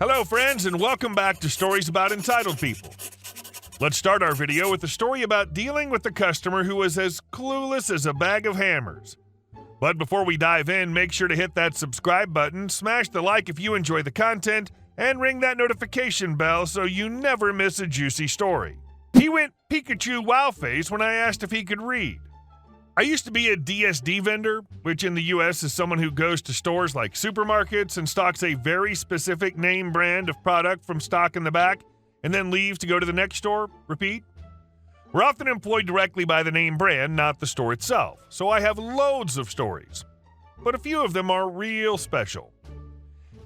Hello friends, and welcome back to Stories About Entitled People. Let's start our video with a story about dealing with a customer who was as clueless as a bag of hammers. But before we dive in, make sure to hit that subscribe button, smash the like if you enjoy the content, and ring that notification bell so you never miss a juicy story. He went Pikachu wow face when I asked if he could read. I used to be a DSD vendor, which in the US is someone who goes to stores like supermarkets and stocks a very specific name brand of product from stock in the back, and then leaves to go to the next store, repeat. We're often employed directly by the name brand, not the store itself, so I have loads of stories. But a few of them are real special.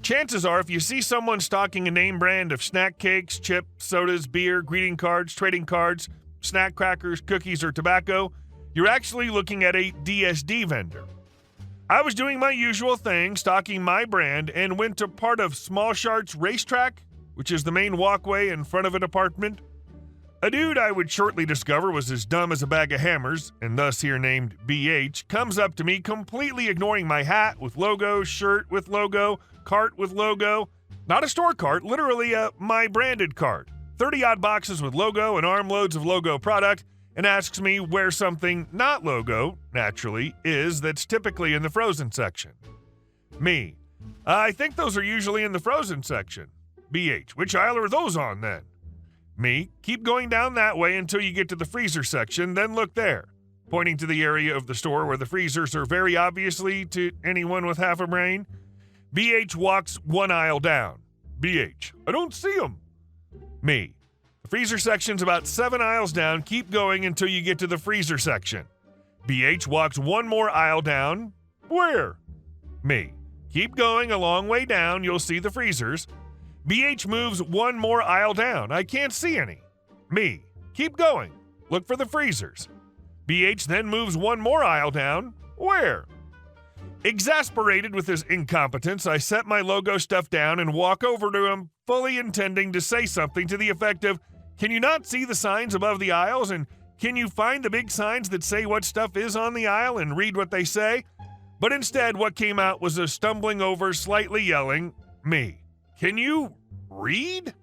Chances are if you see someone stocking a name brand of snack cakes, chips, sodas, beer, greeting cards, trading cards, snack crackers, cookies, or tobacco, you're actually looking at a DSD vendor. I was doing my usual thing, stocking my brand, and went to part of Small Shark's racetrack, which is the main walkway in front of an apartment. A dude I would shortly discover was as dumb as a bag of hammers, and thus here named BH, comes up to me completely ignoring my hat with logo, shirt with logo, cart with logo. Not a store cart, literally a my branded cart. 30-odd boxes with logo and armloads of logo product, and asks me where something not logo, naturally, is that's typically in the frozen section. Me. I think those are usually in the frozen section. BH. Which aisle are those on then? Me. Keep going down that way until you get to the freezer section, then look there. Pointing to the area of the store where the freezers are very obviously to anyone with half a brain. BH walks one aisle down. BH. I don't see them. Me. The freezer section's about 7 aisles down. Keep going until you get to the freezer section. BH walks one more aisle down. Where? Me. Keep going a long way down. You'll see the freezers. BH moves one more aisle down. I can't see any. Me. Keep going. Look for the freezers. BH then moves one more aisle down. Where? Exasperated with his incompetence, I set my logo stuff down and walk over to him, fully intending to say something to the effect of, "Can you not see the signs above the aisles? And can you find the big signs that say what stuff is on the aisle and read what they say?" But instead, what came out was a stumbling over, slightly yelling, "Me. Can you read?"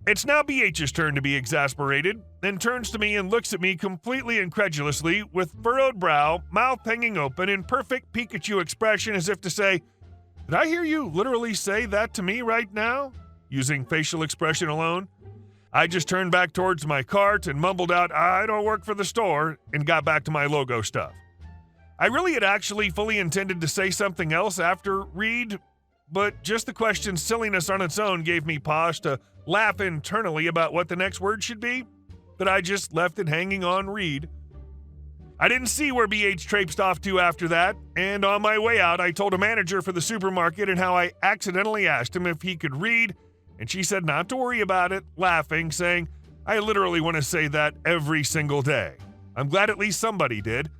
It's now BH's turn to be exasperated, then turns to me and looks at me completely incredulously with furrowed brow, mouth hanging open, in perfect Pikachu expression as if to say, "Did I hear you literally say that to me right now?" Using facial expression alone. I just turned back towards my cart and mumbled out, "I don't work for the store," and got back to my logo stuff. I really had actually fully intended to say something else after read, but just the question's silliness on its own gave me pause to laugh internally about what the next word should be, but I just left it hanging on read. I didn't see where BH traipsed off to after that, and on my way out I told a manager for the supermarket and how I accidentally asked him if he could read, and she said not to worry about it, laughing, saying, "I literally want to say that every single day." I'm glad at least somebody did,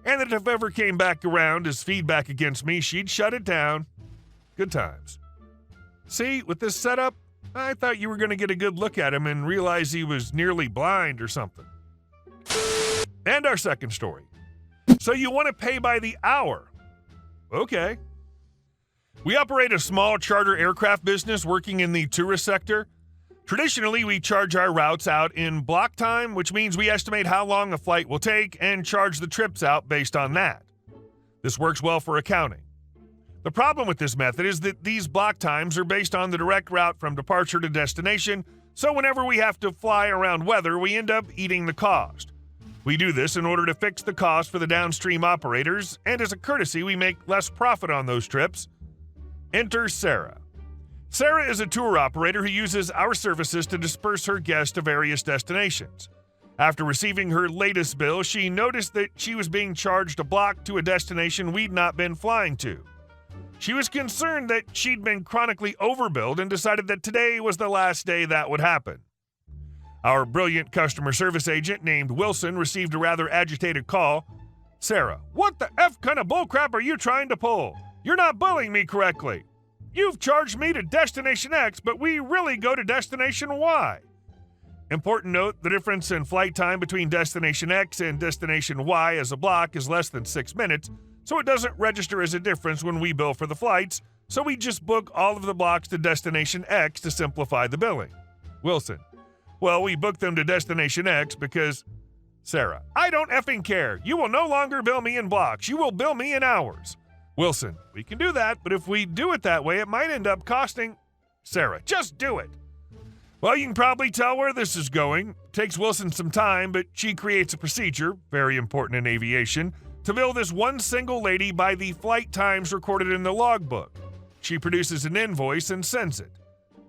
and that if ever came back around as feedback against me, she'd shut it down. Good times. See, with this setup, I thought you were going to get a good look at him and realize he was nearly blind or something. And our second story. So you want to pay by the hour? Okay. We operate a small charter aircraft business working in the tourist sector. Traditionally, we charge our routes out in block time, which means we estimate how long a flight will take and charge the trips out based on that. This works well for accounting. The problem with this method is that these block times are based on the direct route from departure to destination, so whenever we have to fly around weather, we end up eating the cost. We do this in order to fix the cost for the downstream operators, and as a courtesy, we make less profit on those trips. Enter Sarah. Sarah is a tour operator who uses our services to disperse her guests to various destinations. After receiving her latest bill, she noticed that she was being charged a block to a destination we'd not been flying to. She was concerned that she'd been chronically overbilled and decided that today was the last day that would happen. Our brilliant customer service agent named Wilson received a rather agitated call. "Sarah, what the F kind of bullcrap are you trying to pull? You're not billing me correctly. You've charged me to Destination X, but we really go to Destination Y." Important note, the difference in flight time between Destination X and Destination Y as a block is less than 6 minutes, so it doesn't register as a difference when we bill for the flights, so we just book all of the blocks to Destination X to simplify the billing. Wilson, well, we booked them to Destination X because... Sarah, I don't effing care. You will no longer bill me in blocks. You will bill me in hours. Wilson, we can do that, but if we do it that way, it might end up costing... Sarah, just do it. Well, you can probably tell where this is going. Takes Wilson some time, but she creates a procedure, very important in aviation, to bill this one single lady by the flight times recorded in the logbook. She produces an invoice and sends it.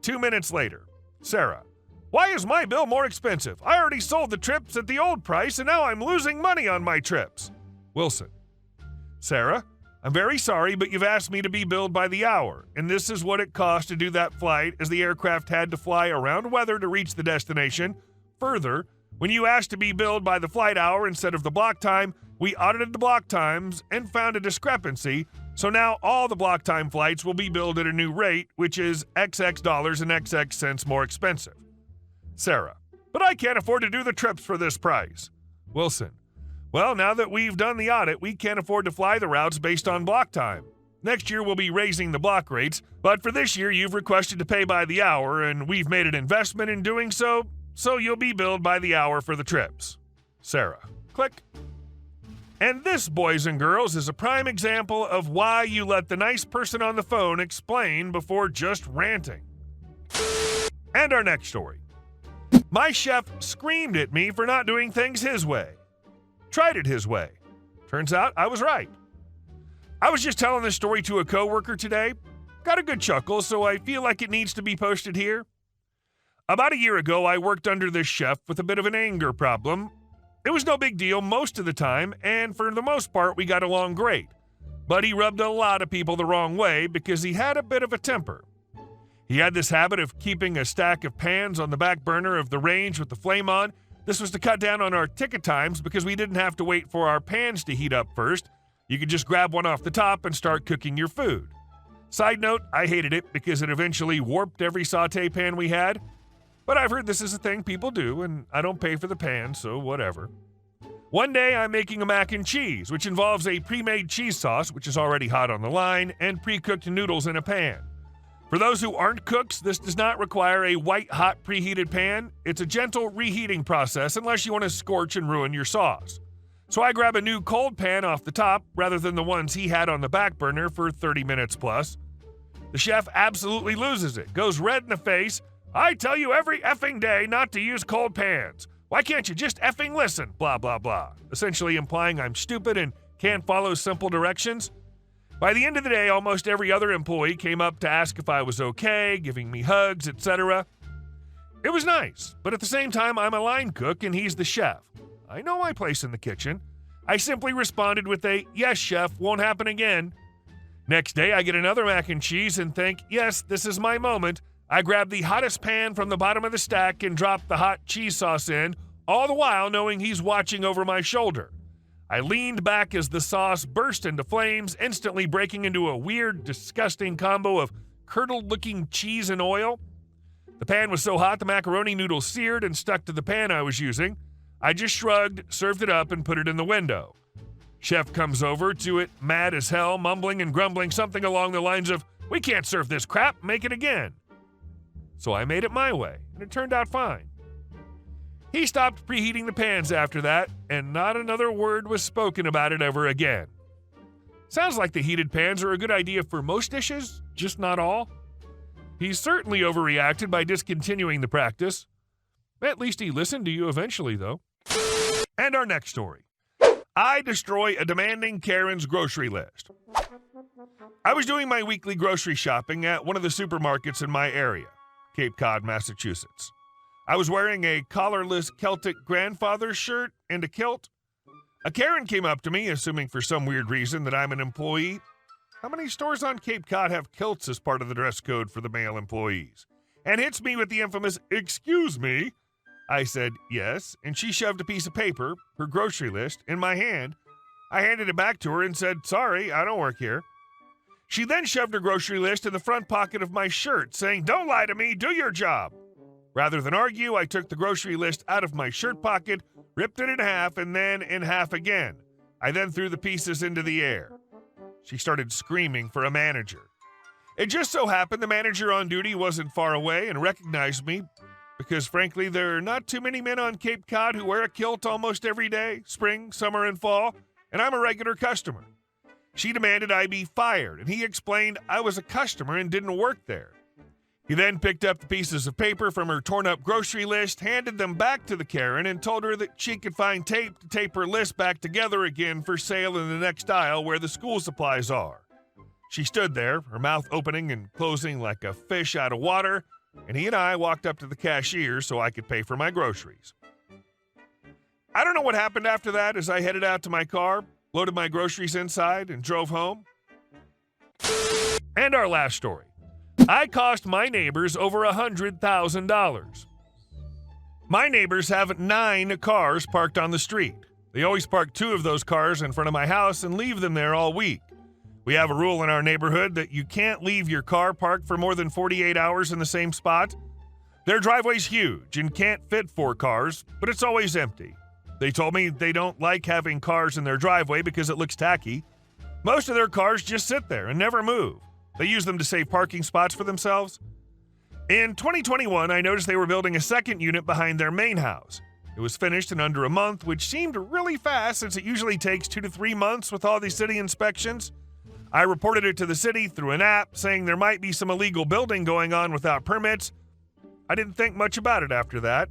2 minutes later, Sarah, why is my bill more expensive? I already sold the trips at the old price, and now I'm losing money on my trips. Wilson, Sarah, I'm very sorry, but you've asked me to be billed by the hour, and this is what it cost to do that flight, as the aircraft had to fly around weather to reach the destination. Further, when you asked to be billed by the flight hour instead of the block time, we audited the block times and found a discrepancy, so now all the block time flights will be billed at a new rate, which is XX dollars and XX cents more expensive. Sarah, but I can't afford to do the trips for this price. Wilson, well, now that we've done the audit, we can't afford to fly the routes based on block time. Next year we'll be raising the block rates, but for this year you've requested to pay by the hour, and we've made an investment in doing so, so you'll be billed by the hour for the trips. Sarah, click. And this, boys and girls, is a prime example of why you let the nice person on the phone explain before just ranting. And our next story. My chef screamed at me for not doing things his way. Tried it his way. Turns out I was right. I was just telling this story to a coworker today. Got a good chuckle, so I feel like it needs to be posted here. About a year ago, I worked under this chef with a bit of an anger problem. It was no big deal most of the time, and for the most part, we got along great. But he rubbed a lot of people the wrong way because he had a bit of a temper. He had this habit of keeping a stack of pans on the back burner of the range with the flame on. This was to cut down on our ticket times because we didn't have to wait for our pans to heat up first. You could just grab one off the top and start cooking your food. Side note, I hated it because it eventually warped every sauté pan we had. But I've heard this is a thing people do, and I don't pay for the pan, so whatever. One day I'm making a mac and cheese, which involves a pre-made cheese sauce, which is already hot on the line, and pre-cooked noodles in a pan. For those who aren't cooks, this does not require a white-hot preheated pan. It's a gentle reheating process unless you want to scorch and ruin your sauce. So I grab a new cold pan off the top rather than the ones he had on the back burner for 30 minutes plus. The chef absolutely loses it, goes red in the face. I tell you every effing day not to use cold pans. Why can't you just effing listen? Blah, blah, blah. Essentially implying I'm stupid and can't follow simple directions. By the end of the day, almost every other employee came up to ask if I was okay, giving me hugs, etc. It was nice, but at the same time, I'm a line cook and he's the chef. I know my place in the kitchen. I simply responded with a, yes, chef, won't happen again. Next day, I get another mac and cheese and think, yes, this is my moment. I grab the hottest pan from the bottom of the stack and drop the hot cheese sauce in, all the while knowing he's watching over my shoulder. I leaned back as the sauce burst into flames, instantly breaking into a weird, disgusting combo of curdled-looking cheese and oil. The pan was so hot the macaroni noodles seared and stuck to the pan I was using. I just shrugged, served it up, and put it in the window. Chef comes over to it, mad as hell, mumbling and grumbling something along the lines of, "We can't serve this crap, make it again." So I made it my way, and it turned out fine. He stopped preheating the pans after that, and not another word was spoken about it ever again. Sounds like the heated pans are a good idea for most dishes, just not all. He certainly overreacted by discontinuing the practice. At least he listened to you eventually, though. And our next story. I destroy a demanding Karen's grocery list. I was doing my weekly grocery shopping at one of the supermarkets in my area, Cape Cod, Massachusetts. I was wearing a collarless Celtic grandfather shirt and a kilt. A Karen came up to me, assuming for some weird reason that I'm an employee. How many stores on Cape Cod have kilts as part of the dress code for the male employees? And hits me with the infamous, "Excuse me." I said yes, and she shoved a piece of paper, her grocery list, in my hand. I handed it back to her and said, "Sorry, I don't work here." She then shoved her grocery list in the front pocket of my shirt, saying, "Don't lie to me, do your job." Rather than argue, I took the grocery list out of my shirt pocket, ripped it in half, and then in half again. I then threw the pieces into the air. She started screaming for a manager. It just so happened the manager on duty wasn't far away and recognized me because, frankly, there are not too many men on Cape Cod who wear a kilt almost every day, spring, summer, and fall, and I'm a regular customer. She demanded I be fired, and he explained I was a customer and didn't work there. He then picked up the pieces of paper from her torn-up grocery list, handed them back to the Karen, and told her that she could find tape to tape her list back together again for sale in the next aisle where the school supplies are. She stood there, her mouth opening and closing like a fish out of water, and he and I walked up to the cashier so I could pay for my groceries. I don't know what happened after that as I headed out to my car, loaded my groceries inside, and drove home. And our last story. I cost my neighbors over $100,000. My neighbors have 9 cars parked on the street. They always park 2 of those cars in front of my house and leave them there all week. We have a rule in our neighborhood that you can't leave your car parked for more than 48 hours in the same spot. Their driveway's huge and can't fit 4 cars, but it's always empty. They told me they don't like having cars in their driveway because it looks tacky. Most of their cars just sit there and never move. They use them to save parking spots for themselves. In 2021, I noticed they were building a second unit behind their main house. It was finished in under a month, which seemed really fast since it usually takes 2 to 3 months with all these city inspections. I reported it to the city through an app saying there might be some illegal building going on without permits. I didn't think much about it after that.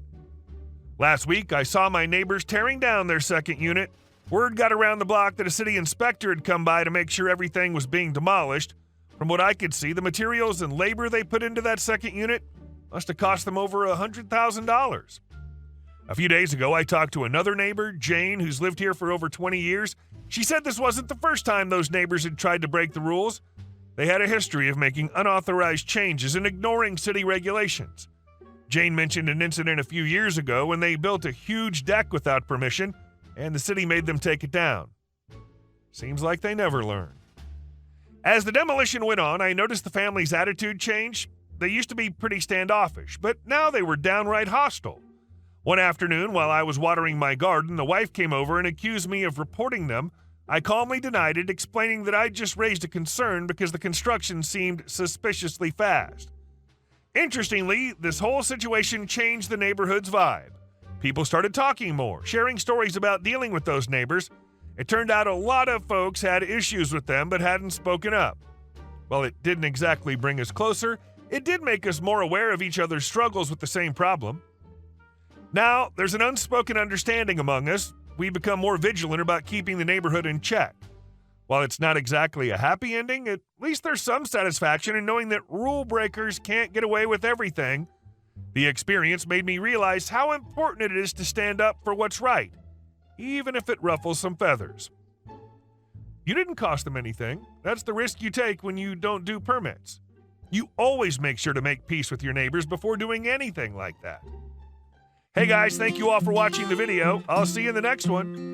Last week, I saw my neighbors tearing down their second unit. Word got around the block that a city inspector had come by to make sure everything was being demolished. From what I could see, the materials and labor they put into that second unit must have cost them over $100,000. A few days ago, I talked to another neighbor, Jane, who's lived here for over 20 years. She said this wasn't the first time those neighbors had tried to break the rules. They had a history of making unauthorized changes and ignoring city regulations. Jane mentioned an incident a few years ago when they built a huge deck without permission, and the city made them take it down. Seems like they never learn. As the demolition went on, I noticed the family's attitude change. They used to be pretty standoffish, but now they were downright hostile. One afternoon, while I was watering my garden, the wife came over and accused me of reporting them. I calmly denied it, explaining that I'd just raised a concern because the construction seemed suspiciously fast. Interestingly, this whole situation changed the neighborhood's vibe. People started talking more, sharing stories about dealing with those neighbors. It turned out a lot of folks had issues with them but hadn't spoken up. While it didn't exactly bring us closer, it did make us more aware of each other's struggles with the same problem. Now, there's an unspoken understanding among us. We become more vigilant about keeping the neighborhood in check. While it's not exactly a happy ending, at least there's some satisfaction in knowing that rule breakers can't get away with everything. The experience made me realize how important it is to stand up for what's right, even if it ruffles some feathers. You didn't cost them anything. That's the risk you take when you don't do permits. You always make sure to make peace with your neighbors before doing anything like that. Hey guys, thank you all for watching the video. I'll see you in the next one.